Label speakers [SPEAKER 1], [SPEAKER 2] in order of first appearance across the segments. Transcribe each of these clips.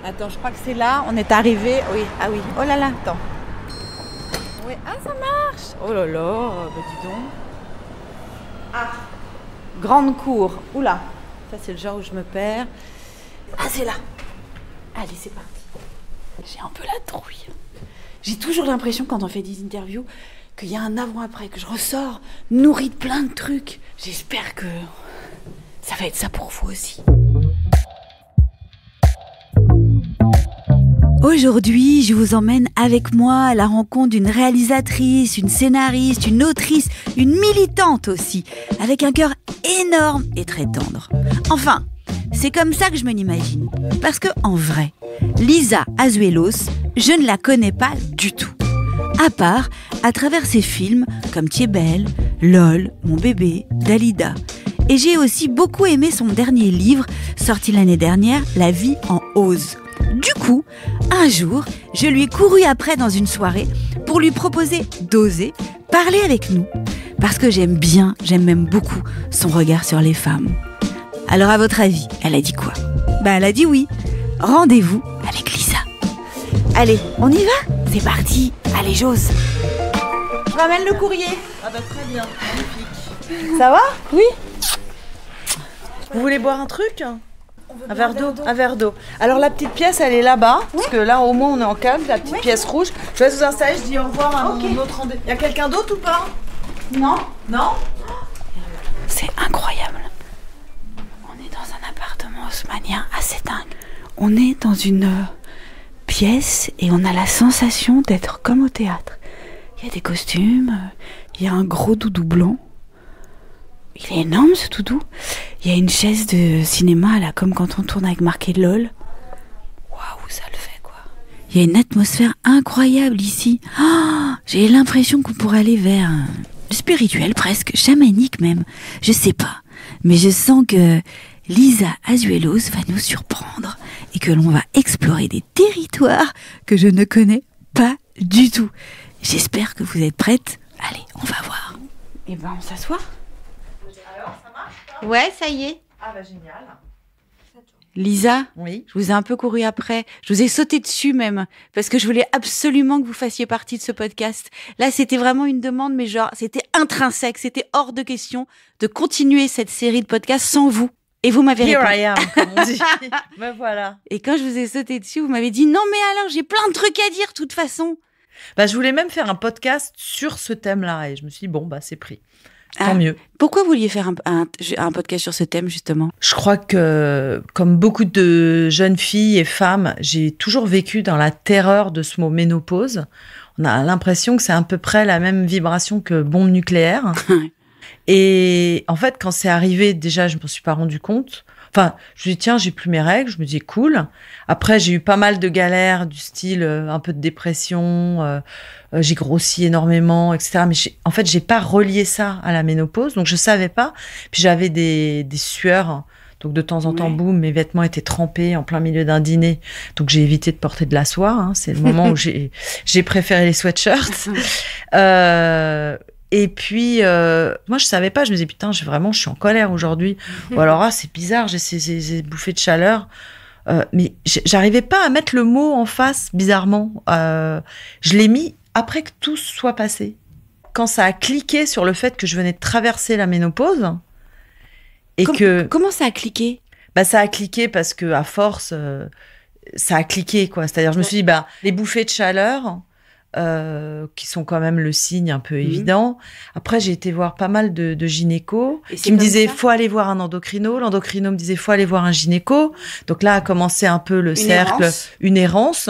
[SPEAKER 1] Attends, je crois que c'est là. On est arrivé. Oui, ah oui. Oh là là, attends. Oui, ah ça marche. Oh là là, bah dis donc. Ah, grande cour. Oula, ça c'est le genre où je me perds. Ah c'est là. Allez, c'est parti. J'ai un peu la trouille. J'ai toujours l'impression quand on fait des interviews qu'il y a un avant-après, que je ressors nourrie de plein de trucs. J'espère que ça va être ça pour vous aussi. Aujourd'hui, je vous emmène avec moi à la rencontre d'une réalisatrice, une scénariste, une autrice, une militante aussi, avec un cœur énorme et très tendre. Enfin, c'est comme ça que je me l'imagine. Parce que, en vrai, Lisa Azuelos, je ne la connais pas du tout. À part à travers ses films comme Tu es belle, LOL, Mon bébé, Dalida. Et j'ai aussi beaucoup aimé son dernier livre, sorti l'année dernière, La vie en ose. Du coup, un jour, je lui ai couru après dans une soirée pour lui proposer d'oser parler avec nous. Parce que j'aime même beaucoup son regard sur les femmes. Alors à votre avis, elle a dit quoi ? Elle a dit oui. Rendez-vous avec Lisa. Allez, on y va ? C'est parti. Allez, j'ose. Je ramène le courrier.
[SPEAKER 2] Ah bah très bien, magnifique.
[SPEAKER 1] Ça va ? Oui.
[SPEAKER 2] Vous voulez boire un truc ? Un verre d'eau. Un verre d'eau. Alors la petite pièce, elle est là-bas, parce que là au moins on est en calme, la petite pièce rouge. Je vais vous installer, je dis au revoir à mon autre rendez-vous. Il y a quelqu'un d'autre ou pas ?
[SPEAKER 1] Non.
[SPEAKER 2] Non ?
[SPEAKER 1] C'est incroyable. On est dans un appartement haussmannien assez dingue. On est dans une pièce et on a la sensation d'être comme au théâtre. Il y a des costumes, il y a un gros doudou blanc. Il est énorme ce doudou. Il y a une chaise de cinéma là, comme quand on tourne avec marqué LOL. Waouh, ça le fait quoi. Il y a une atmosphère incroyable ici. Oh, j'ai l'impression qu'on pourrait aller vers du spirituel presque, chamanique même. Je sais pas, mais je sens que Lisa Azuelos va nous surprendre et que l'on va explorer des territoires que je ne connais pas du tout. J'espère que vous êtes prêtes. Allez, on va voir. Eh ben, on s'assoit.
[SPEAKER 2] Alors, ça marche pas ?
[SPEAKER 1] Ouais, ça y est.
[SPEAKER 2] Ah bah génial.
[SPEAKER 1] Lisa,
[SPEAKER 2] Oui.
[SPEAKER 1] je vous ai un peu couru après. Je vous ai sauté dessus même, parce que je voulais absolument que vous fassiez partie de ce podcast. Là, c'était vraiment une demande, mais genre, c'était intrinsèque, c'était hors de question de continuer cette série de podcasts sans vous. Et vous m'avez
[SPEAKER 2] Here
[SPEAKER 1] répondu.
[SPEAKER 2] I am, comme on dit. Ben voilà.
[SPEAKER 1] Et quand je vous ai sauté dessus, vous m'avez dit « Non, mais alors, j'ai plein de trucs à dire, de toute façon !»
[SPEAKER 2] Bah, je voulais même faire un podcast sur ce thème-là, et je me suis dit, bon, bah c'est pris. Tant mieux.
[SPEAKER 1] Pourquoi vous vouliez faire un podcast sur ce thème, justement ?
[SPEAKER 2] Je crois que, comme beaucoup de jeunes filles et femmes, j'ai toujours vécu dans la terreur de ce mot ménopause. On a l'impression que c'est à peu près la même vibration que bombe nucléaire. Et en fait, quand c'est arrivé, déjà, je ne m'en suis pas rendu compte. Enfin, je me dis, tiens, j'ai plus mes règles. Je me dis, cool. Après, j'ai eu pas mal de galères du style un peu de dépression. J'ai grossi énormément, etc. Mais en fait, j'ai pas relié ça à la ménopause. Donc, je savais pas. Puis, j'avais des sueurs. Donc, de temps en temps, boum, mes vêtements étaient trempés en plein milieu d'un dîner. Donc, j'ai évité de porter de la soie. Hein. C'est le moment où j'ai préféré les sweatshirts. Et puis, moi, je savais pas. Je me disais, putain, je suis en colère aujourd'hui. Ou alors, c'est bizarre, j'ai ces bouffées de chaleur. Mais j'arrivais pas à mettre le mot en face, bizarrement. Je l'ai mis après que tout soit passé. Quand ça a cliqué sur le fait que je venais de traverser la ménopause. Et
[SPEAKER 1] Comment ça a cliqué ?
[SPEAKER 2] Bah, ça a cliqué parce que, à force, ça a cliqué, quoi. C'est-à-dire, je me suis dit, les bouffées de chaleur, qui sont quand même le signe un peu évident. Après, j'ai été voir pas mal de gynécos qui me disaient faut aller voir un endocrino. L'endocrino me disait faut aller voir un gynéco. Donc là a commencé un peu le cercle, une errance.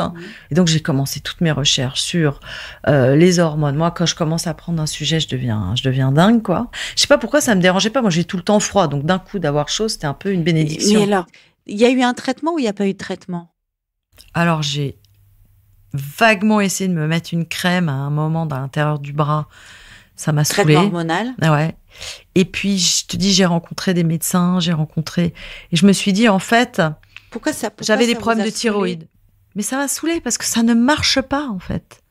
[SPEAKER 2] Et donc j'ai commencé toutes mes recherches sur les hormones. Moi, quand je commence à prendre un sujet, je deviens dingue, quoi. Je sais pas pourquoi ça me dérangeait pas. Moi, j'ai tout le temps froid, donc d'un coup d'avoir chaud, c'était un peu une bénédiction.
[SPEAKER 1] Mais alors, il y a eu un traitement ou il y a pas eu de traitement ?
[SPEAKER 2] Alors j'ai vaguement essayé de me mettre une crème à un moment dans l'intérieur du bras. Ça m'a saoulée.
[SPEAKER 1] Traitement hormonal.
[SPEAKER 2] Ouais. Et puis, je te dis, j'ai rencontré des médecins, et je me suis dit, en fait,
[SPEAKER 1] pourquoi
[SPEAKER 2] j'avais des problèmes de thyroïde. Mais ça m'a saoulée parce que ça ne marche pas, en fait.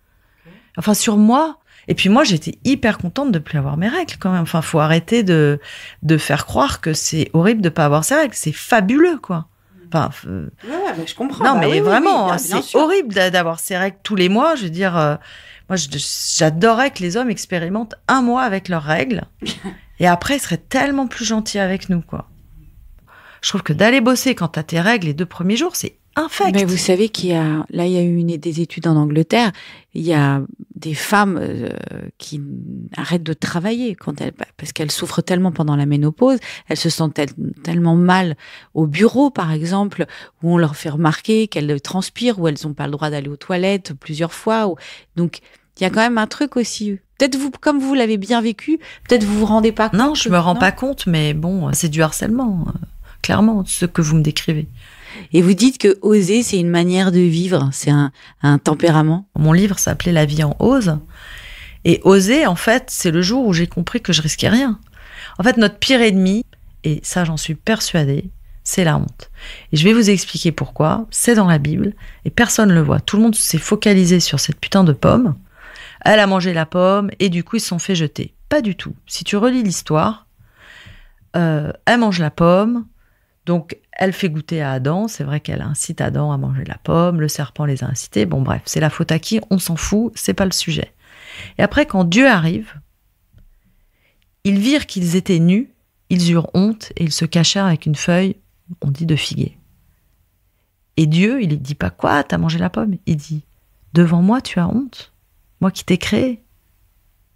[SPEAKER 2] Enfin, sur moi. Et puis moi, j'étais hyper contente de plus avoir mes règles, quand même. Enfin, faut arrêter de faire croire que c'est horrible de pas avoir ses règles. C'est fabuleux, quoi. Enfin,
[SPEAKER 3] Ouais, je comprends.
[SPEAKER 2] non, mais vraiment,
[SPEAKER 3] bien
[SPEAKER 2] c'est
[SPEAKER 3] sûr.
[SPEAKER 2] horrible d'avoir ces règles tous les mois. Je veux dire, moi, j'adorerais que les hommes expérimentent 1 mois avec leurs règles. Et après, ils seraient tellement plus gentils avec nous, quoi. Je trouve que d'aller bosser quand t'as tes règles les 2 premiers jours, c'est infect.
[SPEAKER 3] Mais vous savez il y a eu des études en Angleterre. Il y a des femmes qui arrêtent de travailler parce qu'elles souffrent tellement pendant la ménopause. Elles se sentent tellement mal au bureau, par exemple, où on leur fait remarquer qu'elles transpirent, où elles n'ont pas le droit d'aller aux toilettes plusieurs fois. Donc, il y a quand même un truc aussi. Peut-être vous, comme vous l'avez bien vécu, peut-être vous vous rendez pas compte.
[SPEAKER 2] Non, je me rends pas compte, mais bon, c'est du harcèlement, clairement, ce que vous me décrivez.
[SPEAKER 3] Et vous dites que oser, c'est une manière de vivre, c'est un tempérament.
[SPEAKER 2] Mon livre s'appelait La vie en ose. Et oser, en fait, c'est le jour où j'ai compris que je risquais rien. En fait, notre pire ennemi, et ça j'en suis persuadée, c'est la honte. Et je vais vous expliquer pourquoi. C'est dans la Bible et personne ne le voit. Tout le monde s'est focalisé sur cette putain de pomme. Elle a mangé la pomme et du coup ils se sont fait jeter. Pas du tout. Si tu relis l'histoire, elle mange la pomme. Donc, elle fait goûter à Adam. C'est vrai qu'elle incite Adam à manger la pomme. Le serpent les a incités. Bon, bref, c'est la faute à qui? On s'en fout. C'est pas le sujet. Et après, quand Dieu arrive, ils virent qu'ils étaient nus. Ils eurent honte et ils se cachèrent avec une feuille, on dit de figuier. Et Dieu, il ne dit pas quoi, t'as mangé la pomme. Il dit, devant moi, tu as honte. Moi qui t'ai créé.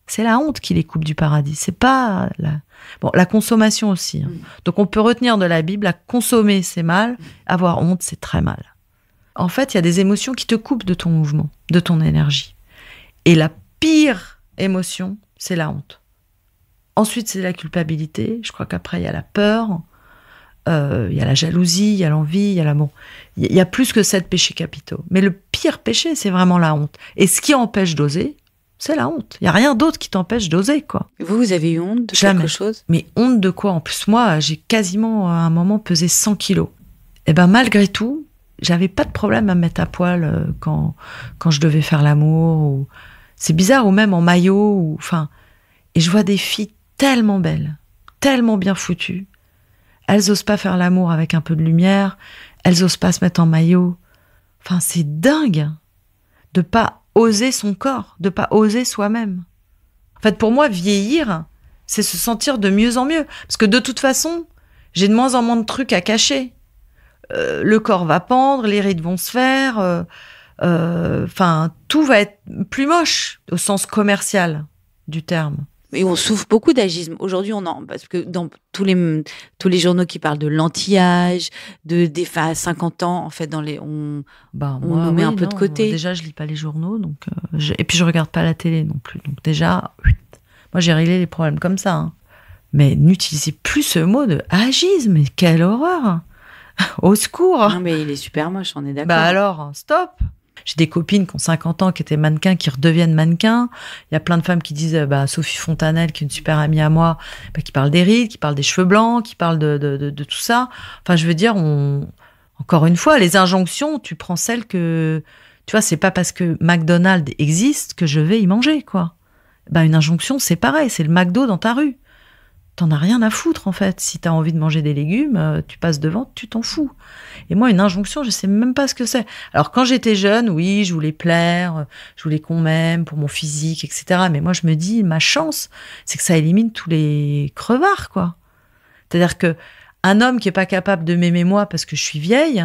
[SPEAKER 2] C'est la honte qui les coupe du paradis. C'est pas la consommation aussi. Hein. Donc on peut retenir de la Bible, à consommer c'est mal, avoir honte c'est très mal. En fait, il y a des émotions qui te coupent de ton mouvement, de ton énergie. Et la pire émotion, c'est la honte. Ensuite, c'est la culpabilité. Je crois qu'après, il y a la peur, il y a la jalousie, il y a l'envie, il y a l'amour. Il y a plus que 7 péchés capitaux. Mais le pire péché, c'est vraiment la honte. Et ce qui empêche d'oser, c'est la honte. Il n'y a rien d'autre qui t'empêche d'oser, quoi.
[SPEAKER 3] Vous avez eu honte de quelque chose?
[SPEAKER 2] Mais honte de quoi? En plus, moi, j'ai quasiment, à un moment, pesé 100 kilos. Et ben, malgré tout, j'avais pas de problème à me mettre à poil quand je devais faire l'amour. Ou... C'est bizarre, ou même en maillot. Enfin, et je vois des filles tellement belles, tellement bien foutues. Elles osent pas faire l'amour avec un peu de lumière. Elles osent pas se mettre en maillot. Enfin, c'est dingue de pas oser son corps, de pas oser soi-même. En fait, pour moi, vieillir, c'est se sentir de mieux en mieux. Parce que de toute façon, j'ai de moins en moins de trucs à cacher. Le corps va pendre, les rides vont se faire. Enfin, tout va être plus moche au sens commercial du terme.
[SPEAKER 3] Et on souffre beaucoup d'agisme. Aujourd'hui, parce que dans tous les journaux qui parlent de l'anti-âge, des femmes à 50 ans, en fait, on nous met un peu de côté.
[SPEAKER 2] Déjà, je lis pas les journaux, donc et puis je regarde pas la télé non plus. Donc déjà, moi j'ai réglé les problèmes comme ça. Hein. Mais n'utilisez plus ce mot de agisme. Mais quelle horreur! Au secours!
[SPEAKER 3] Non, mais il est super moche, on est d'accord.
[SPEAKER 2] Bah alors, stop! J'ai des copines qui ont 50 ans, qui étaient mannequins, qui redeviennent mannequins. Il y a plein de femmes qui disent, Sophie Fontanelle, qui est une super amie à moi, qui parle des rides, qui parle des cheveux blancs, qui parle de tout ça. Enfin, je veux dire, encore une fois, les injonctions, tu prends celles que... Tu vois, c'est pas parce que McDonald's existe que je vais y manger, quoi. Une injonction, c'est pareil, c'est le McDo dans ta rue. T'en as rien à foutre, en fait. Si t'as envie de manger des légumes, tu passes devant, tu t'en fous. Et moi, une injonction, je sais même pas ce que c'est. Alors, quand j'étais jeune, oui, je voulais plaire, je voulais qu'on m'aime pour mon physique, etc. Mais moi, je me dis, ma chance, c'est que ça élimine tous les crevards, quoi. C'est-à-dire que un homme qui est pas capable de m'aimer moi parce que je suis vieille,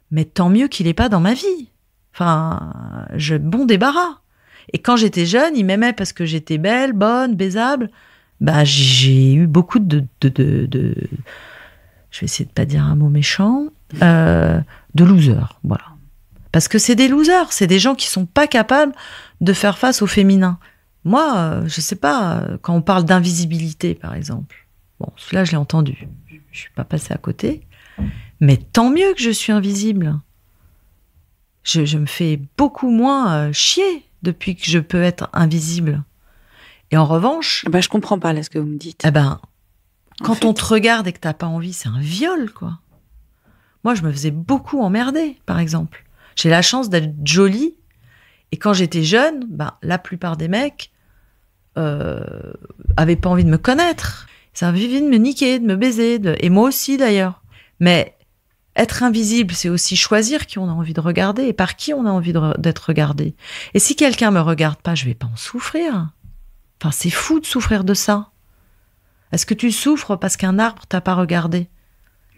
[SPEAKER 2] mais tant mieux qu'il est pas dans ma vie. Enfin, bon débarras. Et quand j'étais jeune, il m'aimait parce que j'étais belle, bonne, baisable. J'ai eu beaucoup de je vais essayer de pas dire un mot méchant, de losers, voilà. Parce que c'est des losers, c'est des gens qui sont pas capables de faire face au féminin. Moi, je sais pas, quand on parle d'invisibilité, par exemple, bon, celui-là, je l'ai entendu, je suis pas passée à côté, mais tant mieux que je suis invisible. Je me fais beaucoup moins chier depuis que je peux être invisible. Et en revanche...
[SPEAKER 3] je comprends pas là ce que vous me dites.
[SPEAKER 2] Quand on te regarde et que t'as pas envie, c'est un viol, quoi. Moi, je me faisais beaucoup emmerder, par exemple. J'ai la chance d'être jolie. Et quand j'étais jeune, la plupart des mecs avaient pas envie de me connaître. Ils avaient envie de me niquer, de me baiser. Et moi aussi, d'ailleurs. Mais être invisible, c'est aussi choisir qui on a envie de regarder et par qui on a envie d'être regardé. Et si quelqu'un me regarde pas, je vais pas en souffrir. Enfin, c'est fou de souffrir de ça. Est-ce que tu souffres parce qu'un arbre t'a pas regardé?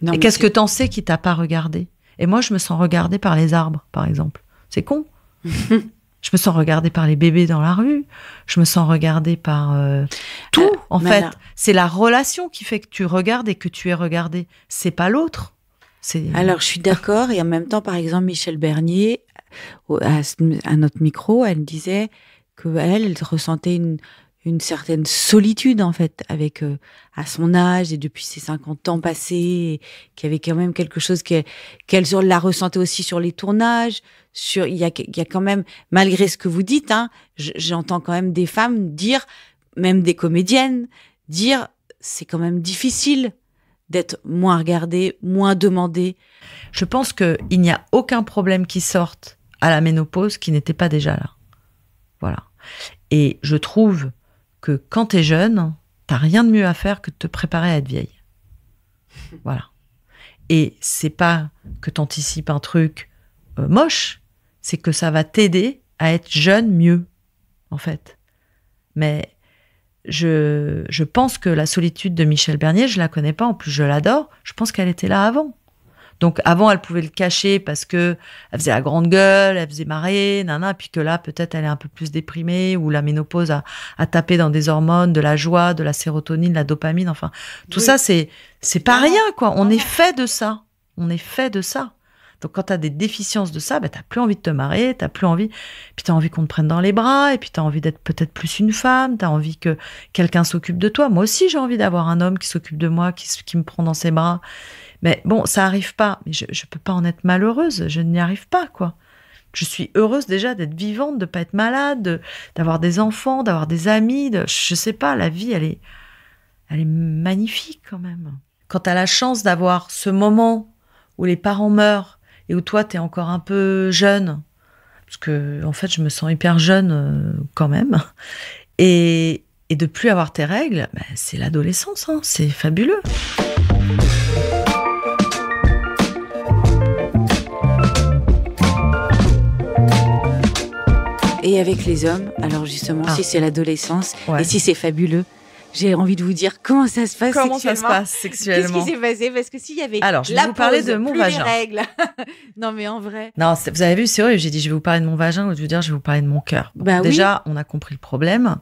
[SPEAKER 3] Non,
[SPEAKER 2] et qu'est-ce que t'en sais qui t'a pas regardé? Et moi, je me sens regardée par les arbres, par exemple. C'est con. Je me sens regardée par les bébés dans la rue. Je me sens regardée par tout, en fait.
[SPEAKER 3] Alors,
[SPEAKER 2] c'est la relation qui fait que tu regardes et que tu es regardée. C'est pas l'autre.
[SPEAKER 3] Alors, je suis d'accord. Et en même temps, par exemple, Michel Bernier, à notre micro, elle disait qu'elle ressentait une certaine solitude, en fait, avec à son âge et depuis ses 50 ans passés, qu'il y avait quand même quelque chose qu'elle la ressentait aussi sur les tournages. Il y a quand même, malgré ce que vous dites, hein, j'entends quand même des femmes dire, même des comédiennes, dire c'est quand même difficile d'être moins regardée, moins demandée.
[SPEAKER 2] Je pense qu'il n'y a aucun problème qui sorte à la ménopause qui n'était pas déjà là. Voilà. Et je trouve que quand t'es jeune, t'as rien de mieux à faire que de te préparer à être vieille. Voilà. Et c'est pas que t'anticipes un truc moche, c'est que ça va t'aider à être jeune mieux, en fait. Mais je pense que la solitude de Michel Bernier, je la connais pas, en plus je l'adore, je pense qu'elle était là avant. Donc avant, elle pouvait le cacher parce que elle faisait la grande gueule, elle faisait marrer, puis que là, peut-être, elle est un peu plus déprimée, ou la ménopause a tapé dans des hormones, de la joie, de la sérotonine, de la dopamine, enfin, tout ça, c'est pas rien, quoi. On est fait de ça. On est fait de ça. Donc quand t'as des déficiences de ça, t'as plus envie de te marrer, t'as plus envie, puis t'as envie qu'on te prenne dans les bras, et puis t'as envie d'être peut-être plus une femme, t'as envie que quelqu'un s'occupe de toi. Moi aussi, j'ai envie d'avoir un homme qui s'occupe de moi, qui me prend dans ses bras. Mais bon, ça arrive pas. Mais je peux pas en être malheureuse. Je n'y arrive pas, quoi. Je suis heureuse déjà d'être vivante, de pas être malade, d'avoir des enfants, d'avoir des amis. Je sais pas, la vie, elle est magnifique quand même. Quand t'as la chance d'avoir ce moment où les parents meurent et où toi, t'es encore un peu jeune, parce que en fait, je me sens hyper jeune quand même, et de plus avoir tes règles, c'est l'adolescence, hein, c'est fabuleux.
[SPEAKER 3] Et avec les hommes, alors justement, si c'est l'adolescence,
[SPEAKER 2] ouais.
[SPEAKER 3] Et si c'est fabuleux, j'ai envie de vous dire comment ça se passe
[SPEAKER 2] sexuellement.
[SPEAKER 3] Qu'est-ce qui s'est passé? Parce que s'il y avait
[SPEAKER 2] alors, je vais vous parler de mon vagin.
[SPEAKER 3] Les règles. Non, mais en vrai.
[SPEAKER 2] Non, vous avez vu, c'est vrai, j'ai dit je vais vous parler de mon vagin, ou je veux dire je vais vous parler de mon cœur. Bon, déjà, on a compris le problème.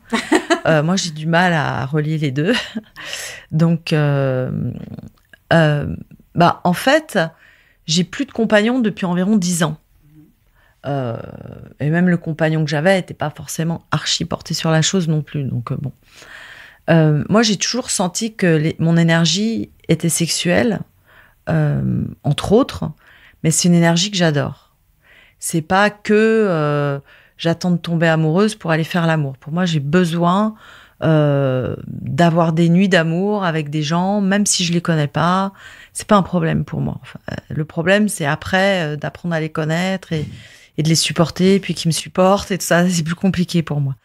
[SPEAKER 2] Moi, j'ai du mal à relier les deux. Donc, en fait, j'ai plus de compagnon depuis environ 10 ans. Et même le compagnon que j'avais n'était pas forcément archi porté sur la chose non plus. Donc, bon. Moi, j'ai toujours senti que mon énergie était sexuelle, entre autres, mais c'est une énergie que j'adore. C'est pas que j'attends de tomber amoureuse pour aller faire l'amour. Pour moi, j'ai besoin d'avoir des nuits d'amour avec des gens, même si je les connais pas. C'est pas un problème pour moi. Enfin, le problème, c'est après d'apprendre à les connaître et de les supporter, puis qu'ils me supportent et tout ça. C'est plus compliqué pour moi.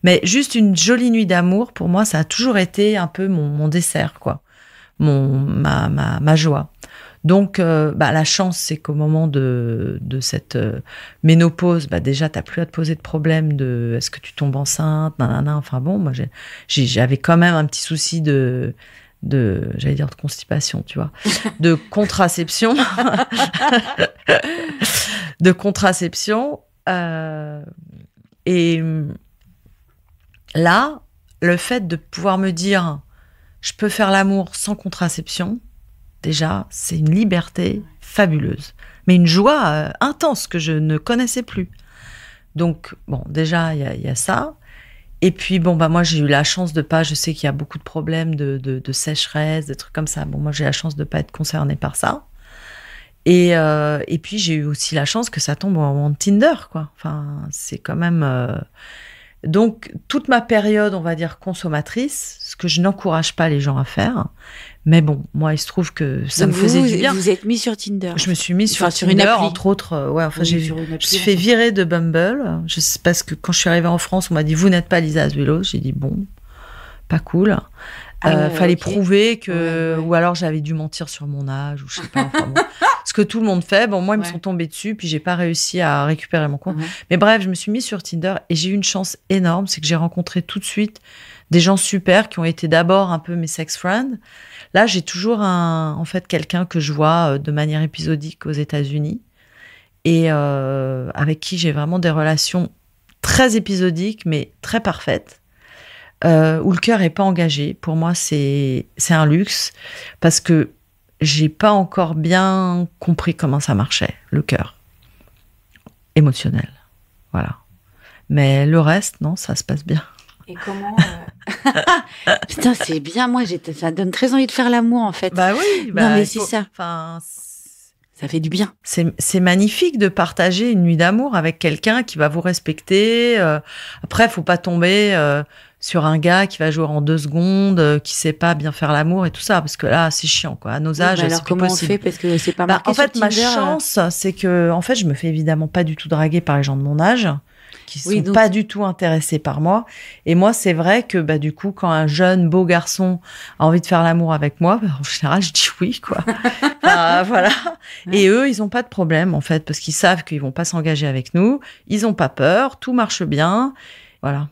[SPEAKER 2] Mais juste une jolie nuit d'amour, pour moi, ça a toujours été un peu mon dessert, quoi. Ma joie. Donc, la chance, c'est qu'au moment de cette ménopause, déjà, t'as plus à te poser de problème de est-ce que tu tombes enceinte, nanana. Enfin bon, moi, j'avais quand même un petit souci j'allais dire de constipation, tu vois, de contraception. Et là, le fait de pouvoir me dire je peux faire l'amour sans contraception, déjà, c'est une liberté fabuleuse. Mais une joie intense que je ne connaissais plus. Donc, bon, déjà, il y a ça. Et puis, moi, j'ai eu la chance de pas... Je sais qu'il y a beaucoup de problèmes de sécheresse, des trucs comme ça. Bon, moi, j'ai la chance de pas être concernée par ça. Et puis, j'ai eu aussi la chance que ça tombe au moment de Tinder, quoi. Enfin, c'est quand même... Donc, toute ma période, on va dire, consommatrice, ce que je n'encourage pas les gens à faire. Mais bon, moi, il se trouve que ça me faisait du bien.
[SPEAKER 3] Vous êtes mis sur Tinder.
[SPEAKER 2] Je me suis mise sur Tinder, une appli. Entre autres. Je me suis fait virer de Bumble. Parce que quand je suis arrivée en France, on m'a dit, vous n'êtes pas Lisa Azuelos. J'ai dit, bon, pas cool. Fallait
[SPEAKER 3] ok.
[SPEAKER 2] prouver que,
[SPEAKER 3] Ouais.
[SPEAKER 2] ou alors j'avais dû mentir sur mon âge, ou je sais pas. Enfin bon. Ce que tout le monde fait. Bon, moi, ils me
[SPEAKER 3] Ouais.
[SPEAKER 2] sont tombés dessus, puis j'ai pas réussi à récupérer mon compte.
[SPEAKER 3] Ouais.
[SPEAKER 2] Mais bref, je me suis mise sur Tinder et j'ai eu une chance énorme, c'est que j'ai rencontré tout de suite des gens super qui ont été d'abord un peu mes sex friends. Là, j'ai toujours en fait, quelqu'un que je vois de manière épisodique aux États-Unis et avec qui j'ai vraiment des relations très épisodiques, mais très parfaites. Où le cœur est pas engagé. Pour moi, c'est un luxe parce que j'ai pas encore bien compris comment ça marchait, le cœur émotionnel. Voilà. Mais le reste, non, ça se passe bien.
[SPEAKER 3] Et comment Putain, c'est bien. Moi, ça donne très envie de faire l'amour, en fait.
[SPEAKER 2] Bah oui.
[SPEAKER 3] Non, mais c'est ça.
[SPEAKER 2] Enfin,
[SPEAKER 3] Ça fait du bien.
[SPEAKER 2] c'est magnifique de partager une nuit d'amour avec quelqu'un qui va vous respecter. Après, faut pas tomber sur un gars qui va jouer en 2 secondes, qui sait pas bien faire l'amour et tout ça, parce que là, c'est chiant, quoi. À nos âges,
[SPEAKER 3] Oui, alors
[SPEAKER 2] c'est plus
[SPEAKER 3] comment
[SPEAKER 2] possible.
[SPEAKER 3] on fait parce que c'est pas marqué
[SPEAKER 2] En fait,
[SPEAKER 3] sur
[SPEAKER 2] ma
[SPEAKER 3] Tinder,
[SPEAKER 2] chance, c'est que, en fait, je me fais évidemment pas du tout draguer par les gens de mon âge, qui sont
[SPEAKER 3] Oui, donc-
[SPEAKER 2] pas du tout intéressés par moi. Et moi, c'est vrai que, du coup, quand un jeune, beau garçon a envie de faire l'amour avec moi, en général, je dis oui, quoi. Enfin, voilà. Et eux, ils ont pas de problème, en fait, parce qu'ils savent qu'ils vont pas s'engager avec nous. Ils ont pas peur, tout marche bien. Voilà.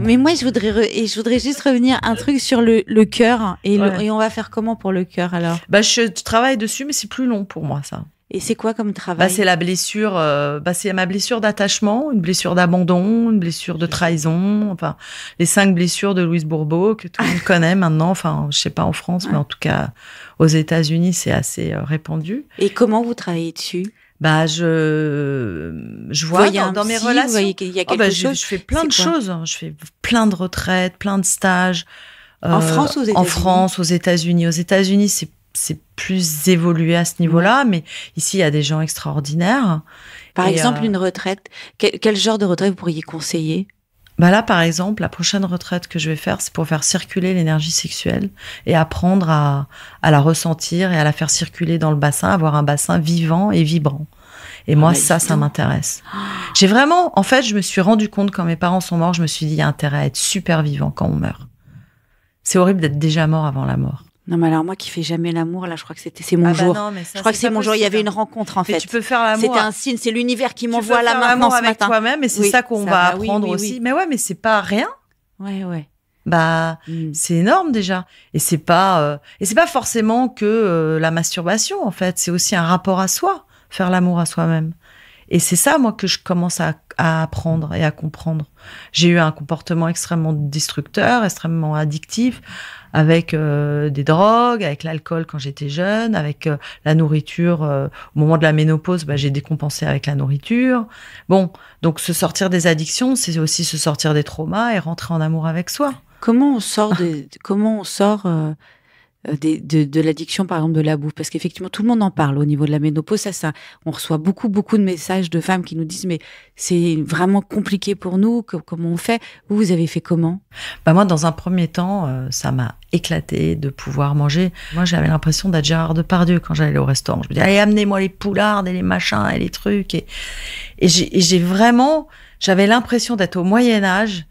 [SPEAKER 3] Mais moi, je voudrais juste revenir un truc sur le cœur.
[SPEAKER 2] Ouais.
[SPEAKER 3] Et on va faire comment pour le cœur, alors?
[SPEAKER 2] Je travaille dessus, mais c'est plus long pour moi, ça.
[SPEAKER 3] Et c'est quoi comme travail?
[SPEAKER 2] C'est la blessure, c'est ma blessure d'attachement, une blessure d'abandon, une blessure de trahison, enfin, les 5 blessures de Louise Bourbeau que tout le monde connaît maintenant, enfin, je sais pas en France, mais en tout cas, aux États-Unis, c'est assez répandu.
[SPEAKER 3] Et comment vous travaillez dessus?
[SPEAKER 2] Je vois
[SPEAKER 3] voyez un
[SPEAKER 2] dans mes
[SPEAKER 3] psy,
[SPEAKER 2] relations.
[SPEAKER 3] vous voyez qu'il y a quelque chose?
[SPEAKER 2] Je fais plein de
[SPEAKER 3] C'est quoi?
[SPEAKER 2] choses. Je fais plein de retraites, plein de stages.
[SPEAKER 3] En France ou aux
[SPEAKER 2] En
[SPEAKER 3] États-Unis?
[SPEAKER 2] France, aux États-Unis. Aux États-Unis, c'est plus évolué à ce niveau-là, mais ici, il y a des gens extraordinaires.
[SPEAKER 3] Par
[SPEAKER 2] Et,
[SPEAKER 3] exemple, une retraite. Quel genre de retraite vous pourriez conseiller?
[SPEAKER 2] Là, par exemple, la prochaine retraite que je vais faire, c'est pour faire circuler l'énergie sexuelle et apprendre à la ressentir et à la faire circuler dans le bassin, avoir un bassin vivant et vibrant. Et moi, ça m'intéresse. J'ai vraiment, en fait, je me suis rendu compte quand mes parents sont morts, je me suis dit, il y a intérêt à être super vivant quand on meurt. C'est horrible d'être déjà mort avant la mort.
[SPEAKER 3] Non, mais alors moi qui fais jamais l'amour, là, je crois que c'est mon jour.
[SPEAKER 2] Non, mais ça,
[SPEAKER 3] Je crois que c'est mon jour. Il y avait une rencontre, en
[SPEAKER 2] mais
[SPEAKER 3] fait.
[SPEAKER 2] tu peux faire l'amour.
[SPEAKER 3] C'était un signe, c'est l'univers qui
[SPEAKER 2] Tu
[SPEAKER 3] m'envoie
[SPEAKER 2] peux
[SPEAKER 3] là
[SPEAKER 2] faire
[SPEAKER 3] maintenant
[SPEAKER 2] l'amour
[SPEAKER 3] ce
[SPEAKER 2] avec
[SPEAKER 3] matin.
[SPEAKER 2] toi-même, et c'est
[SPEAKER 3] Oui,
[SPEAKER 2] ça qu'on
[SPEAKER 3] ça
[SPEAKER 2] va
[SPEAKER 3] va, oui,
[SPEAKER 2] apprendre
[SPEAKER 3] oui,
[SPEAKER 2] aussi.
[SPEAKER 3] oui.
[SPEAKER 2] Mais ouais, mais c'est pas rien.
[SPEAKER 3] Ouais.
[SPEAKER 2] C'est énorme déjà. Et c'est pas forcément que la masturbation, en fait. C'est aussi un rapport à soi, faire l'amour à soi-même. Et c'est ça, moi, que je commence à apprendre et à comprendre. J'ai eu un comportement extrêmement destructeur, extrêmement addictif, avec des drogues, avec l'alcool quand j'étais jeune, avec la nourriture. Au moment de la ménopause, j'ai décompensé avec la nourriture. Bon, donc se sortir des addictions, c'est aussi se sortir des traumas et rentrer en amour avec soi.
[SPEAKER 3] Comment on sort de l'addiction, par exemple, de la bouffe? Parce qu'effectivement, tout le monde en parle au niveau de la ménopause. Ça, on reçoit beaucoup de messages de femmes qui nous disent, mais c'est vraiment compliqué pour nous. Comment on fait? Vous avez fait comment?
[SPEAKER 2] Moi, dans un premier temps, ça m'a éclaté de pouvoir manger. Moi, j'avais l'impression d'être Gérard Depardieu quand j'allais au restaurant. Je me disais, allez, amenez-moi les poulardes et les machins et les trucs. Et j'avais l'impression d'être au Moyen-Âge.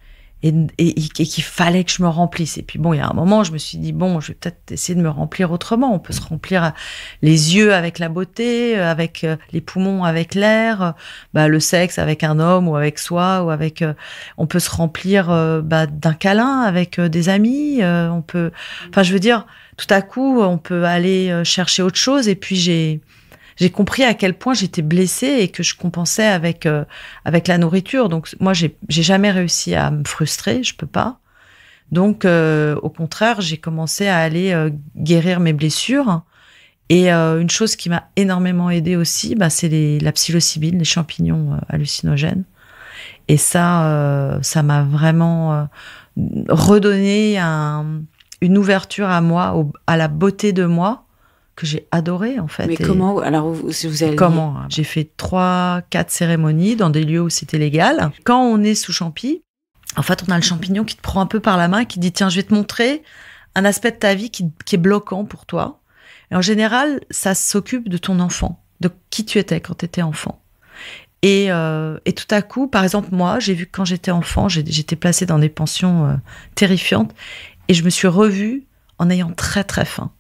[SPEAKER 2] Et qu'il fallait que je me remplisse. Et puis il y a un moment, je me suis dit, je vais peut-être essayer de me remplir autrement. On peut se remplir les yeux avec la beauté, avec les poumons avec l'air, le sexe avec un homme ou avec soi, ou avec... on peut se remplir d'un câlin avec des amis. On peut... Enfin, je veux dire, tout à coup, on peut aller chercher autre chose. Et puis j'ai compris à quel point j'étais blessée et que je compensais avec la nourriture. Donc, moi, j'ai jamais réussi à me frustrer, je peux pas. Donc, au contraire, j'ai commencé à aller guérir mes blessures. Et une chose qui m'a énormément aidée aussi, c'est la psilocybine, les champignons hallucinogènes. Et ça m'a vraiment redonné une ouverture à moi, à la beauté de moi, que j'ai adoré, en fait.
[SPEAKER 3] Mais comment? Alors, vous allez...
[SPEAKER 2] Comment? J'ai fait 3-4 cérémonies dans des lieux où c'était légal. Quand on est sous champi, en fait, on a le champignon qui te prend un peu par la main, qui dit, tiens, je vais te montrer un aspect de ta vie qui est bloquant pour toi. Et en général, ça s'occupe de ton enfant, de qui tu étais quand tu étais enfant. Et tout à coup, par exemple, moi, j'ai vu que quand j'étais enfant, j'étais placée dans des pensions terrifiantes, et je me suis revue en ayant très très faim.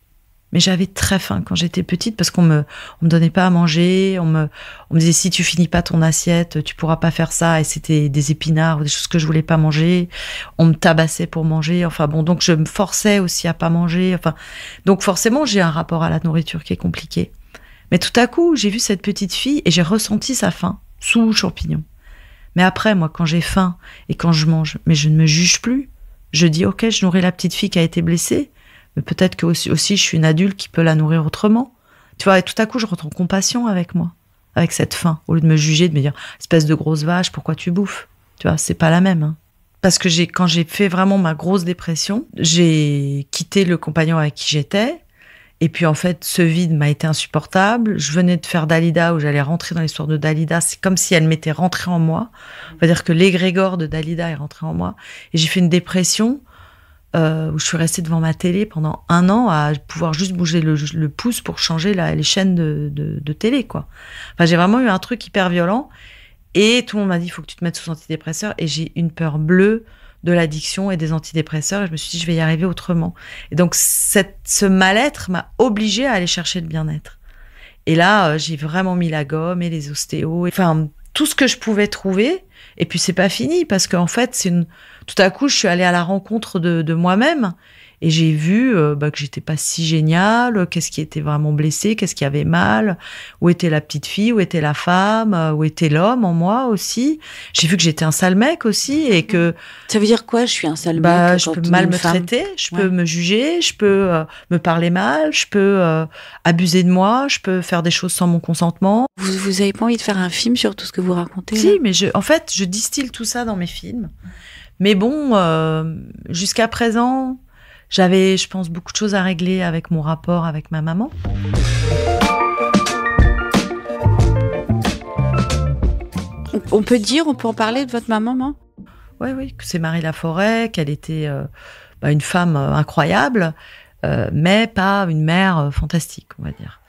[SPEAKER 2] Mais j'avais très faim quand j'étais petite parce qu'on me donnait pas à manger, on me disait si tu finis pas ton assiette, tu pourras pas faire ça, et c'était des épinards ou des choses que je voulais pas manger. On me tabassait pour manger. Enfin bon, donc je me forçais aussi à pas manger. Enfin, donc forcément, j'ai un rapport à la nourriture qui est compliqué. Mais tout à coup, j'ai vu cette petite fille et j'ai ressenti sa faim sous champignon. Mais après, moi, quand j'ai faim et quand je mange, mais je ne me juge plus. Je dis ok, je nourris la petite fille qui a été blessée. Mais peut-être que aussi je suis une adulte qui peut la nourrir autrement. Tu vois, et tout à coup, je ressens compassion avec moi, avec cette faim, au lieu de me juger, de me dire, espèce de grosse vache, pourquoi tu bouffes? Tu vois, c'est pas la même. Hein. Parce que quand j'ai fait vraiment ma grosse dépression, j'ai quitté le compagnon avec qui j'étais. Et puis, en fait, ce vide m'a été insupportable. Je venais de faire Dalida, où j'allais rentrer dans l'histoire de Dalida. C'est comme si elle m'était rentrée en moi. On va dire que l'égrégore de Dalida est rentré en moi. Et j'ai fait une dépression où je suis restée devant ma télé pendant 1 an à pouvoir juste bouger le pouce pour changer les chaînes de télé, quoi. Enfin, j'ai vraiment eu un truc hyper violent et tout le monde m'a dit il faut que tu te mettes sous antidépresseurs, et j'ai une peur bleue de l'addiction et des antidépresseurs, et je me suis dit je vais y arriver autrement. Et donc ce mal-être m'a obligée à aller chercher le bien-être. Et là, j'ai vraiment mis la gomme et les ostéos, enfin tout ce que je pouvais trouver. Et puis c'est pas fini parce qu'en fait tout à coup je suis allée à la rencontre de moi-même et j'ai vu que j'étais pas si géniale, qu'est-ce qui était vraiment blessé, qu'est-ce qui avait mal, où était la petite fille, où était la femme, où était l'homme en moi aussi. J'ai vu que j'étais un sale mec aussi et que
[SPEAKER 3] ça veut dire quoi, je suis un sale mec?
[SPEAKER 2] Je peux mal me traiter, je peux me juger, je peux me parler mal, je peux abuser de moi, je peux faire des choses sans mon consentement.
[SPEAKER 3] Vous avez pas envie de faire un film sur tout ce que vous racontez?
[SPEAKER 2] Si,
[SPEAKER 3] là
[SPEAKER 2] mais en fait, je distille tout ça dans mes films. Mais bon, jusqu'à présent, j'avais, je pense, beaucoup de choses à régler avec mon rapport avec ma maman.
[SPEAKER 3] On peut en parler de votre maman, non?
[SPEAKER 2] Oui, que c'est Marie Laforêt, qu'elle était une femme incroyable, mais pas une mère fantastique, on va dire.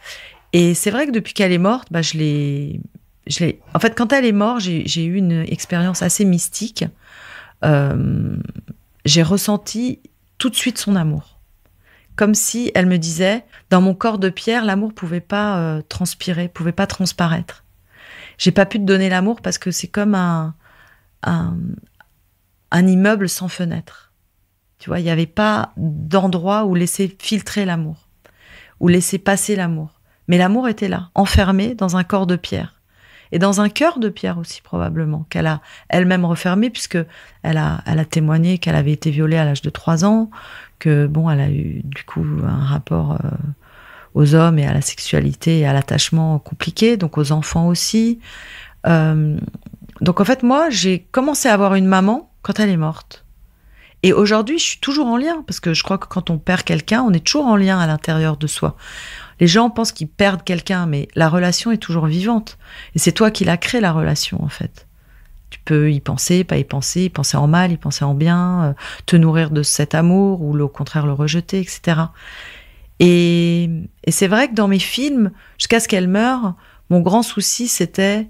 [SPEAKER 2] Et c'est vrai que depuis qu'elle est morte, je l'ai... En fait, quand elle est morte, j'ai eu une expérience assez mystique. J'ai ressenti tout de suite son amour. Comme si elle me disait, dans mon corps de pierre, l'amour pouvait pas transpirer, pouvait pas transparaître. J'ai pas pu te donner l'amour parce que c'est comme un immeuble sans fenêtre. Tu vois, il n'y avait pas d'endroit où laisser filtrer l'amour, où laisser passer l'amour. Mais l'amour était là, enfermé dans un corps de pierre. Et dans un cœur de pierre aussi, probablement, qu'elle a elle-même refermé, puisque elle a témoigné qu'elle avait été violée à l'âge de 3 ans, que, elle a eu, du coup, un rapport aux hommes et à la sexualité et à l'attachement compliqué, donc aux enfants aussi. Donc, en fait, moi, j'ai commencé à avoir une maman quand elle est morte. Et aujourd'hui, je suis toujours en lien, parce que je crois que quand on perd quelqu'un, on est toujours en lien à l'intérieur de soi. Les gens pensent qu'ils perdent quelqu'un, mais la relation est toujours vivante. Et c'est toi qui l'as créée, la relation, en fait. Tu peux y penser, pas y penser en mal, y penser en bien, te nourrir de cet amour, ou au contraire le rejeter, etc. Et c'est vrai que dans mes films, jusqu'à ce qu'elle meure, mon grand souci, c'était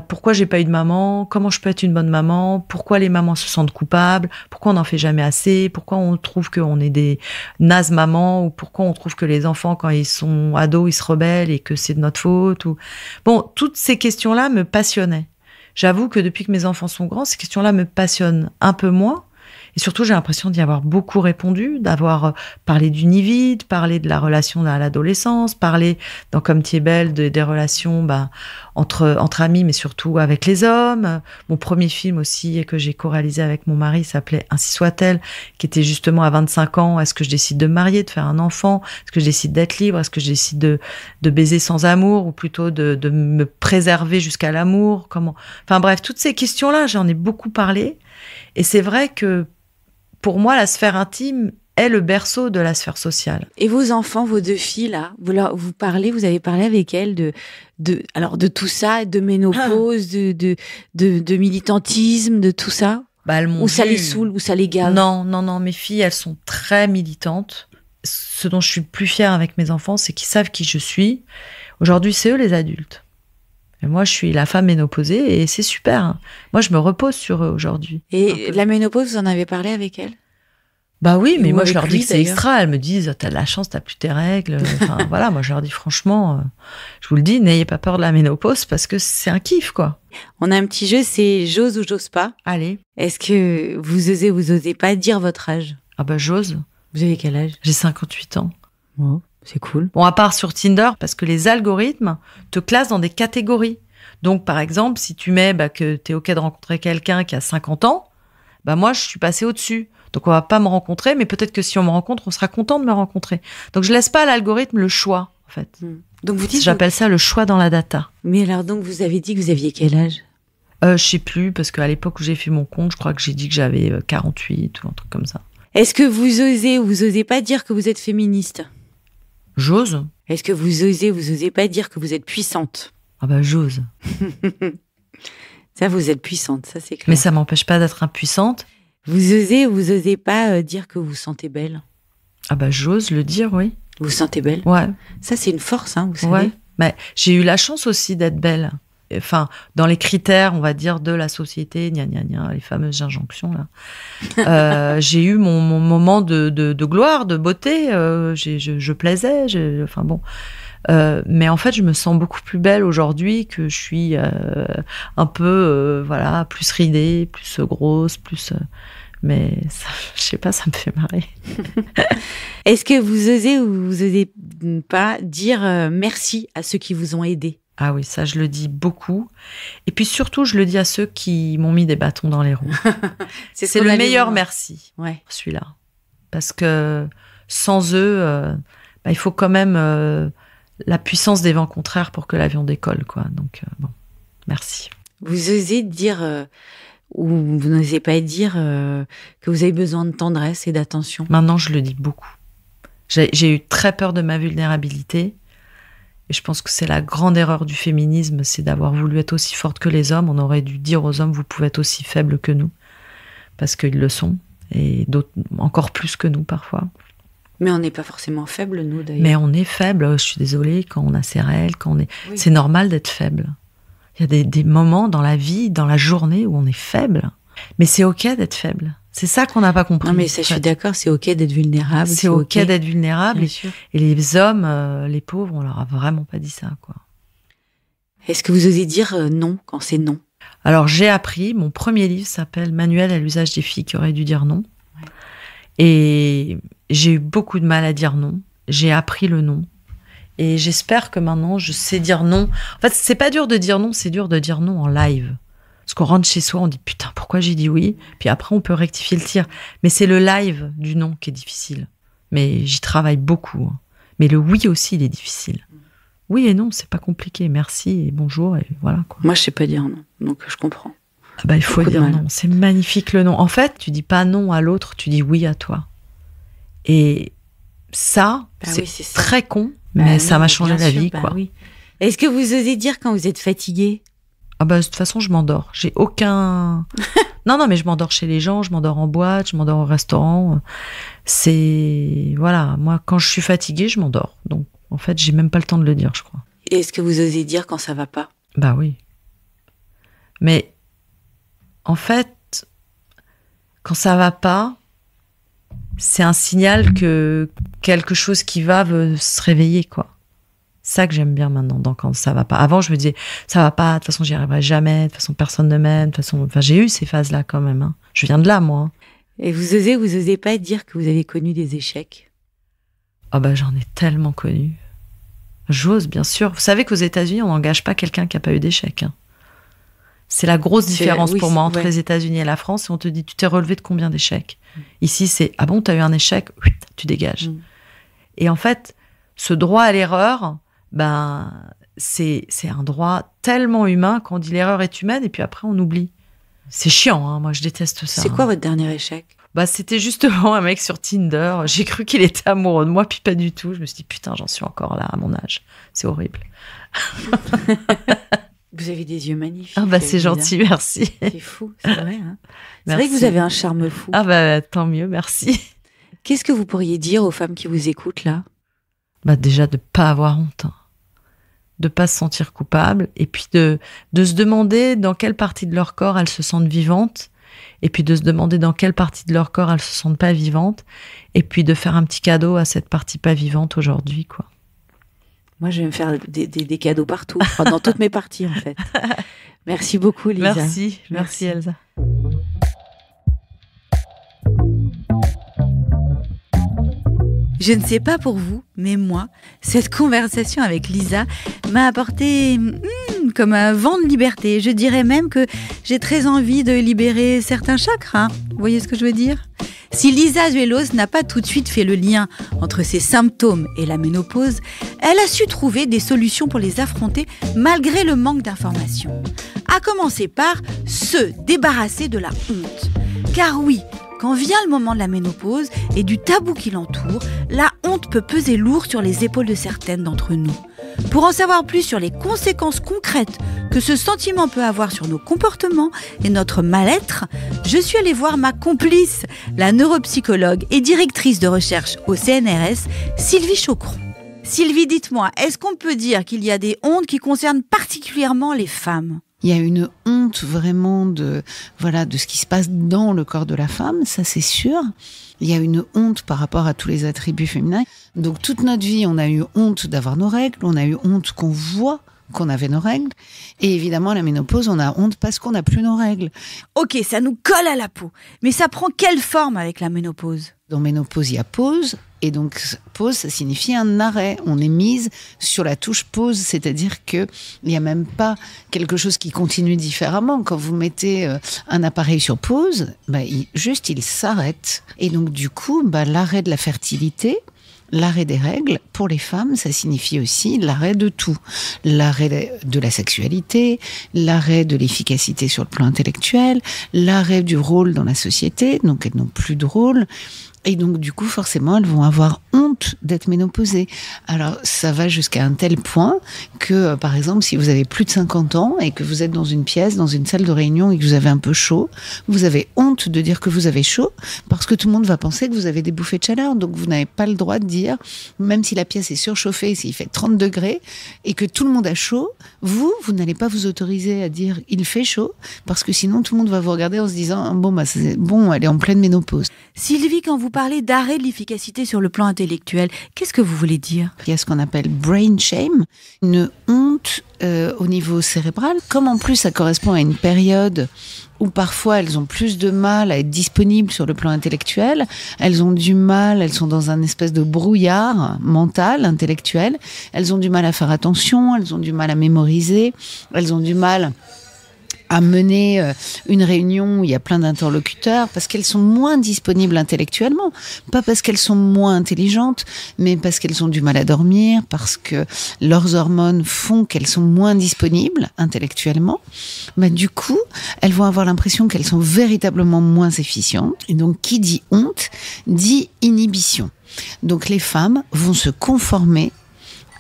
[SPEAKER 2] pourquoi j'ai pas eu de maman, comment je peux être une bonne maman, pourquoi les mamans se sentent coupables, pourquoi on n'en fait jamais assez, pourquoi on trouve qu'on est des nazes mamans, ou pourquoi on trouve que les enfants, quand ils sont ados, ils se rebellent et que c'est de notre faute. Bon, toutes ces questions-là me passionnaient. J'avoue que depuis que mes enfants sont grands, ces questions-là me passionnent un peu moins. Et surtout, j'ai l'impression d'y avoir beaucoup répondu, d'avoir parlé du nid-vide, parlé de la relation à l'adolescence, parlé, dans Comme tu es belle, des relations entre amis, mais surtout avec les hommes. Mon premier film aussi, que j'ai co-réalisé avec mon mari, s'appelait Ainsi soit-elle, qui était justement à 25 ans. Est-ce que je décide de me marier, de faire un enfant? Est-ce que je décide d'être libre? Est-ce que je décide de baiser sans amour, ou plutôt de me préserver jusqu'à l'amour? Enfin bref, toutes ces questions-là, j'en ai beaucoup parlé. Et c'est vrai que pour moi, la sphère intime est le berceau de la sphère sociale.
[SPEAKER 3] Et vos enfants, vos 2 filles, là, vous avez parlé avec elles de tout ça, de ménopause, de militantisme, de tout ça? Ou ça les saoule, ou ça les gave?
[SPEAKER 2] Non, mes filles, elles sont très militantes. Ce dont je suis le plus fière avec mes enfants, c'est qu'ils savent qui je suis. Aujourd'hui, c'est eux les adultes. Et moi, je suis la femme ménopausée et c'est super. Moi, je me repose sur eux aujourd'hui.
[SPEAKER 3] Et la ménopause, vous en avez parlé avec elle?
[SPEAKER 2] Bah oui, mais
[SPEAKER 3] Ou
[SPEAKER 2] moi, je
[SPEAKER 3] avec
[SPEAKER 2] leur dis
[SPEAKER 3] lui,
[SPEAKER 2] que c'est
[SPEAKER 3] d'ailleurs.
[SPEAKER 2] extra. Elles me disent, t'as de la chance, t'as plus tes règles. Enfin, voilà, moi, je leur dis franchement, je vous le dis, n'ayez pas peur de la ménopause parce que c'est un kiff, quoi.
[SPEAKER 3] On a un petit jeu, c'est j'ose ou j'ose pas.
[SPEAKER 2] Allez.
[SPEAKER 3] Est-ce que vous osez pas dire votre âge?
[SPEAKER 2] Ah bah, j'ose.
[SPEAKER 3] Vous avez quel âge?
[SPEAKER 2] J'ai 58 ans.
[SPEAKER 3] Oh, c'est cool.
[SPEAKER 2] Bon, à part sur Tinder, parce que les algorithmes te classent dans des catégories. Donc, par exemple, si tu mets que t'es OK de rencontrer quelqu'un qui a 50 ans, bah moi, je suis passée au-dessus. Donc, on va pas me rencontrer, mais peut-être que si on me rencontre, on sera content de me rencontrer. Donc, je laisse pas à l'algorithme le choix, en fait.
[SPEAKER 3] Donc vous dites.
[SPEAKER 2] J'appelle ça le choix dans la data.
[SPEAKER 3] Mais alors donc vous avez dit que vous aviez quel âge?
[SPEAKER 2] Je sais plus, parce qu'à l'époque où j'ai fait mon compte, je crois que j'ai dit que j'avais 48 ou un truc comme ça.
[SPEAKER 3] Est-ce que vous osez ou vous osez pas dire que vous êtes féministe?
[SPEAKER 2] J'ose.
[SPEAKER 3] Est-ce que vous osez pas dire que vous êtes puissante?
[SPEAKER 2] Ah bah, j'ose.
[SPEAKER 3] Ça, vous êtes puissante, ça c'est clair.
[SPEAKER 2] Mais ça m'empêche pas d'être impuissante.
[SPEAKER 3] Vous osez ou vous osez pas dire que vous vous sentez belle?
[SPEAKER 2] Ah bah, j'ose le dire, oui.
[SPEAKER 3] Vous vous sentez belle?
[SPEAKER 2] Ouais.
[SPEAKER 3] Ça, c'est une force, hein, vous savez.
[SPEAKER 2] Ouais. Mais j'ai eu la chance aussi d'être belle. Enfin, dans les critères, on va dire, de la société, gna gna gna, les fameuses injonctions, là. J'ai eu mon moment de gloire, de beauté. Je plaisais. Enfin bon. Mais en fait, je me sens beaucoup plus belle aujourd'hui que je suis un peu, voilà, plus ridée, plus grosse, plus... mais ça, je sais pas, ça me fait marrer.
[SPEAKER 3] Est-ce que vous osez ou vous osez pas dire merci à ceux qui vous ont aidé?
[SPEAKER 2] Ah oui, ça, je le dis beaucoup. Et puis surtout, je le dis à ceux qui m'ont mis des bâtons dans les roues. C'est le meilleur merci,
[SPEAKER 3] Ouais.
[SPEAKER 2] celui-là. Parce que sans eux, il faut quand même la puissance des vents contraires pour que l'avion décolle, quoi. Donc, bon, merci.
[SPEAKER 3] Vous osez dire, ou vous n'osez pas dire que vous avez besoin de tendresse et d'attention?
[SPEAKER 2] Maintenant, je le dis beaucoup. J'ai eu très peur de ma vulnérabilité. Et je pense que c'est la grande erreur du féminisme, c'est d'avoir voulu être aussi forte que les hommes. On aurait dû dire aux hommes, vous pouvez être aussi faibles que nous. Parce qu'ils le sont. Et d'autres, encore plus que nous, parfois.
[SPEAKER 3] Mais on n'est pas forcément faible, nous, d'ailleurs.
[SPEAKER 2] Mais on est faible, je suis désolée, quand on a ses règles, quand on est...
[SPEAKER 3] Oui.
[SPEAKER 2] C'est normal d'être faible. Il y a des moments dans la vie, dans la journée, où on est faible. Mais c'est OK d'être faible. C'est ça qu'on n'a pas compris.
[SPEAKER 3] Non, mais ça, je suis d'accord, c'est OK d'être vulnérable.
[SPEAKER 2] C'est OK d'être vulnérable.
[SPEAKER 3] Bien sûr.
[SPEAKER 2] Et les hommes, les pauvres, on leur a vraiment pas dit ça, quoi.
[SPEAKER 3] Est-ce que vous osez dire non quand c'est non?
[SPEAKER 2] Alors, j'ai appris, mon premier livre s'appelle Manuel à l'usage des filles qui auraient dû dire non.
[SPEAKER 3] Ouais.
[SPEAKER 2] Et j'ai eu beaucoup de mal à dire non. J'ai appris le non. Et j'espère que maintenant, je sais dire non. En fait, c'est pas dur de dire non, c'est dur de dire non en live. Parce qu'on rentre chez soi, on dit putain, pourquoi j'ai dit oui? Puis après, on peut rectifier le tir. Mais c'est le live du non qui est difficile. Mais j'y travaille beaucoup. Hein. Mais le oui aussi, il est difficile. Oui et non, c'est pas compliqué. Merci et bonjour et voilà, quoi.
[SPEAKER 3] Moi, je sais pas dire non, donc je comprends.
[SPEAKER 2] Ah bah, il faut
[SPEAKER 3] Beaucoup de
[SPEAKER 2] dire
[SPEAKER 3] mal.
[SPEAKER 2] non. C'est magnifique le non. En fait, tu dis pas non à l'autre, tu dis oui à toi. Et ça,
[SPEAKER 3] Bah
[SPEAKER 2] c'est
[SPEAKER 3] oui, c'est ça.
[SPEAKER 2] très con,
[SPEAKER 3] Bah
[SPEAKER 2] mais
[SPEAKER 3] non,
[SPEAKER 2] ça m'a changé
[SPEAKER 3] bien
[SPEAKER 2] la
[SPEAKER 3] sûr,
[SPEAKER 2] vie,
[SPEAKER 3] bah
[SPEAKER 2] quoi.
[SPEAKER 3] oui. Est-ce que vous osez dire quand vous êtes fatigué?
[SPEAKER 2] Ah bah, de toute façon, je m'endors. J'ai aucun... non, mais je m'endors chez les gens, je m'endors en boîte, je m'endors au restaurant. C'est... Voilà, moi, quand je suis fatiguée, je m'endors. Donc, en fait, j'ai même pas le temps de le dire, je crois.
[SPEAKER 3] Et est-ce que vous osez dire quand ça va pas?
[SPEAKER 2] Bah oui. Mais, en fait, quand ça va pas, c'est un signal que quelque chose qui va veut se réveiller, quoi. C'est ça que j'aime bien maintenant, quand ça va pas. Avant, je me disais, ça va pas, de toute façon, j'y arriverai jamais, de toute façon, personne ne m'aime, de toute façon... Enfin, j'ai eu ces phases-là, quand même. Hein. Je viens de là, moi. Hein.
[SPEAKER 3] Et vous osez pas dire que vous avez connu des échecs?
[SPEAKER 2] Ah bah, j'en ai tellement connu. J'ose, bien sûr. Vous savez qu'aux États-Unis, on n'engage pas quelqu'un qui n'a pas eu d'échec. Hein. C'est la grosse différence
[SPEAKER 3] oui,
[SPEAKER 2] pour moi entre
[SPEAKER 3] ouais.
[SPEAKER 2] les États-Unis et la France. Et on te dit, tu t'es relevé de combien d'échecs? Ici, c'est, ah bon, t'as eu un échec? Oui, tu dégages. Et en fait, ce droit à l'erreur, ben, c'est un droit tellement humain qu'on dit l'erreur est humaine et puis après, on oublie. C'est chiant, hein. Moi, je déteste ça.
[SPEAKER 3] C'est quoi votre dernier échec?
[SPEAKER 2] Bah, c'était justement un mec sur Tinder. J'ai cru qu'il était amoureux de moi, puis pas du tout. Je me suis dit, putain, j'en suis encore là à mon âge. C'est horrible.
[SPEAKER 3] Vous avez des yeux magnifiques.
[SPEAKER 2] Ah bah, c'est gentil, merci.
[SPEAKER 3] C'est fou, c'est vrai. Hein. C'est
[SPEAKER 2] Merci.
[SPEAKER 3] vrai que vous avez un charme fou.
[SPEAKER 2] Ah bah, tant mieux, merci.
[SPEAKER 3] Qu'est-ce que vous pourriez dire aux femmes qui vous écoutent là?
[SPEAKER 2] Bah, déjà, de pas avoir honte. Hein. de pas se sentir coupable, et puis de se demander dans quelle partie de leur corps elles se sentent vivantes, et puis de se demander dans quelle partie de leur corps elles se sentent pas vivantes, et puis de faire un petit cadeau à cette partie pas vivante aujourd'hui, quoi.
[SPEAKER 3] Moi, je vais me faire des cadeaux partout, je crois, dans toutes mes parties, en fait. Merci beaucoup, Lisa.
[SPEAKER 2] Merci Elsa.
[SPEAKER 1] Je ne sais pas pour vous, mais moi, cette conversation avec Lisa m'a apporté comme un vent de liberté. Je dirais même que j'ai très envie de libérer certains chakras. Vous voyez ce que je veux dire ? Si Lisa Zuelos n'a pas tout de suite fait le lien entre ses symptômes et la ménopause, elle a su trouver des solutions pour les affronter malgré le manque d'informations. À commencer par se débarrasser de la honte. Car oui, quand vient le moment de la ménopause et du tabou qui l'entoure, la honte peut peser lourd sur les épaules de certaines d'entre nous. Pour en savoir plus sur les conséquences concrètes que ce sentiment peut avoir sur nos comportements et notre mal-être, je suis allée voir ma complice, la neuropsychologue et directrice de recherche au CNRS, Sylvie Chaucron. Sylvie, dites-moi, est-ce qu'on peut dire qu'il y a des hontes qui concernent particulièrement les femmes ?
[SPEAKER 4] Il y a une honte vraiment de ce qui se passe dans le corps de la femme, ça c'est sûr. Il y a une honte par rapport à tous les attributs féminins. Donc toute notre vie, on a eu honte d'avoir nos règles, on a eu honte qu'on voit qu'on avait nos règles. Et évidemment, à la ménopause, on a honte parce qu'on n'a plus nos règles.
[SPEAKER 1] Ok, ça nous colle à la peau. Mais ça prend quelle forme avec la ménopause ?
[SPEAKER 4] Dans ménopause, il y a pause. Et donc, pause, ça signifie un arrêt. On est mise sur la touche pause, c'est-à-dire qu'il n'y a même pas quelque chose qui continue différemment. Quand vous mettez un appareil sur pause, il s'arrête. Et donc, du coup, l'arrêt de la fertilité, l'arrêt des règles, pour les femmes, ça signifie aussi l'arrêt de tout. L'arrêt de la sexualité, l'arrêt de l'efficacité sur le plan intellectuel, l'arrêt du rôle dans la société, donc elles n'ont plus de rôle. Et donc, du coup, forcément, elles vont avoir honte d'être ménopausées. Alors, ça va jusqu'à un tel point que, par exemple, si vous avez plus de 50 ans et que vous êtes dans une pièce, dans une salle de réunion et que vous avez un peu chaud, vous avez honte de dire que vous avez chaud parce que tout le monde va penser que vous avez des bouffées de chaleur. Donc, vous n'avez pas le droit de dire, même si la pièce est surchauffée, s'il fait 30 degrés et que tout le monde a chaud, vous n'allez pas vous autoriser à dire il fait chaud parce que sinon, tout le monde va vous regarder en se disant elle est en pleine ménopause.
[SPEAKER 1] Sylvie, quand vous parlez d'arrêt de l'efficacité sur le plan intellectuel, qu'est-ce que vous voulez dire ?
[SPEAKER 4] Il y a ce qu'on appelle brain shame, une honte au niveau cérébral. Comme en plus ça correspond à une période où parfois elles ont plus de mal à être disponibles sur le plan intellectuel, elles ont du mal, elles sont dans un espèce de brouillard mental, intellectuel, elles ont du mal à faire attention, elles ont du mal à mémoriser, elles ont du mal à mener une réunion où il y a plein d'interlocuteurs parce qu'elles sont moins disponibles intellectuellement, pas parce qu'elles sont moins intelligentes, mais parce qu'elles ont du mal à dormir, parce que leurs hormones font qu'elles sont moins disponibles intellectuellement. Du coup, elles vont avoir l'impression qu'elles sont véritablement moins efficientes. Et donc, qui dit honte, dit inhibition. Donc, les femmes vont se conformer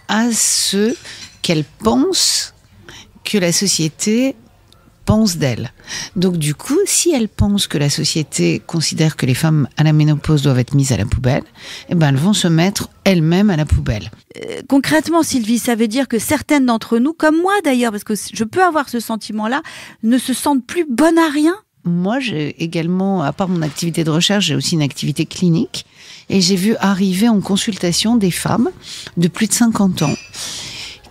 [SPEAKER 4] à ce qu'elles pensent que la société pense d'elle. Donc du coup, si elles pensent que la société considère que les femmes à la ménopause doivent être mises à la poubelle, elles vont se mettre elles-mêmes à la poubelle.
[SPEAKER 1] Concrètement, Sylvie, ça veut dire que certaines d'entre nous, comme moi d'ailleurs, parce que je peux avoir ce sentiment-là, ne se sentent plus bonnes à rien ?
[SPEAKER 4] Moi, j'ai également, à part mon activité de recherche, j'ai aussi une activité clinique. Et j'ai vu arriver en consultation des femmes de plus de 50 ans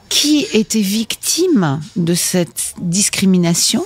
[SPEAKER 4] qui étaient victimes de cette discrimination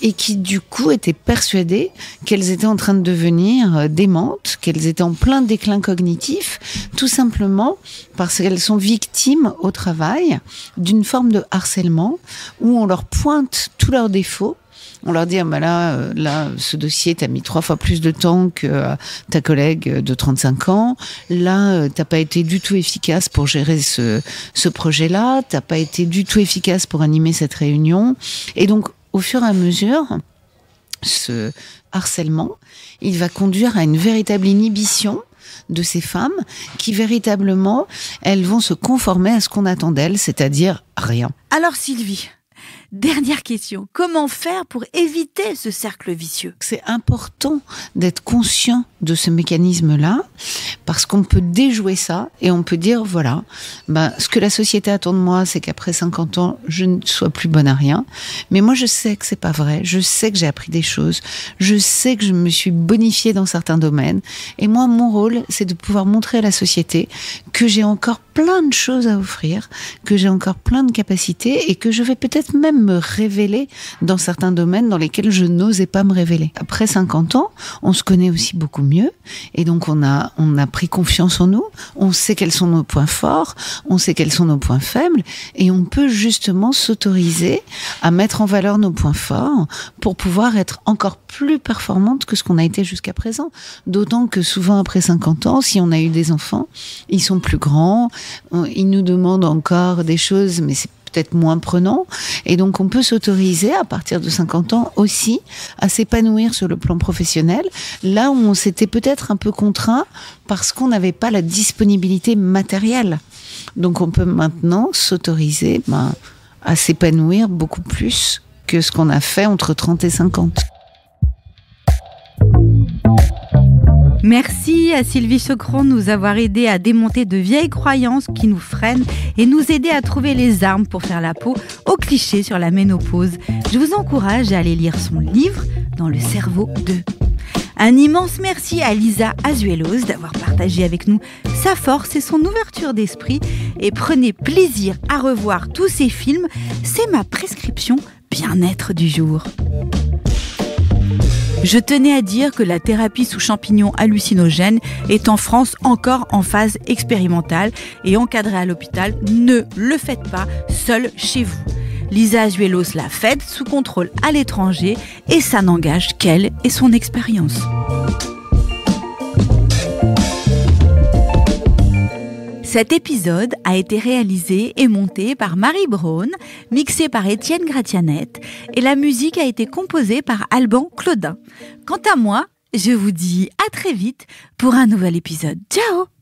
[SPEAKER 4] et qui, du coup, étaient persuadées qu'elles étaient en train de devenir démentes, qu'elles étaient en plein déclin cognitif, tout simplement parce qu'elles sont victimes au travail d'une forme de harcèlement où on leur pointe tous leurs défauts. On leur dit, là, ce dossier, t'as mis 3 fois plus de temps que ta collègue de 35 ans. Là, t'as pas été du tout efficace pour gérer ce projet-là. T'as pas été du tout efficace pour animer cette réunion. Et donc, au fur et à mesure, ce harcèlement, il va conduire à une véritable inhibition de ces femmes qui, véritablement, elles vont se conformer à ce qu'on attend d'elles, c'est-à-dire rien.
[SPEAKER 1] Alors, Sylvie, dernière question. Comment faire pour éviter ce cercle vicieux ?
[SPEAKER 4] C'est important d'être conscient de ce mécanisme-là, parce qu'on peut déjouer ça et on peut dire, voilà, ce que la société attend de moi, c'est qu'après 50 ans, je ne sois plus bonne à rien. Mais moi, je sais que c'est pas vrai. Je sais que j'ai appris des choses. Je sais que je me suis bonifiée dans certains domaines. Et moi, mon rôle, c'est de pouvoir montrer à la société que j'ai encore plein de choses à offrir, que j'ai encore plein de capacités et que je vais peut-être même me révéler dans certains domaines dans lesquels je n'osais pas me révéler. Après 50 ans, on se connaît aussi beaucoup mieux et donc on a pris confiance en nous, on sait quels sont nos points forts, on sait quels sont nos points faibles et on peut justement s'autoriser à mettre en valeur nos points forts pour pouvoir être encore plus performante que ce qu'on a été jusqu'à présent. D'autant que souvent après 50 ans, si on a eu des enfants, ils sont plus grands, ils nous demandent encore des choses, mais c'est peut-être moins prenant. Et donc, on peut s'autoriser, à partir de 50 ans aussi, à s'épanouir sur le plan professionnel, là où on s'était peut-être un peu contraint parce qu'on n'avait pas la disponibilité matérielle. Donc, on peut maintenant s'autoriser à s'épanouir beaucoup plus que ce qu'on a fait entre 30 et 50.
[SPEAKER 1] Merci à Sylvie Choqueron de nous avoir aidé à démonter de vieilles croyances qui nous freinent et nous aider à trouver les armes pour faire la peau aux clichés sur la ménopause. Je vous encourage à aller lire son livre « Dans le cerveau de ». Un immense merci à Lisa Azuelos d'avoir partagé avec nous sa force et son ouverture d'esprit. Et prenez plaisir à revoir tous ces films. C'est ma prescription bien-être du jour. Je tenais à dire que la thérapie sous champignons hallucinogènes est en France encore en phase expérimentale et encadrée à l'hôpital. Ne le faites pas seul chez vous. Lisa Azuelos l'a faite sous contrôle à l'étranger et ça n'engage qu'elle et son expérience. Cet épisode a été réalisé et monté par Marie Braun, mixé par Étienne Gratianette et la musique a été composée par Alban Claudin. Quant à moi, je vous dis à très vite pour un nouvel épisode. Ciao!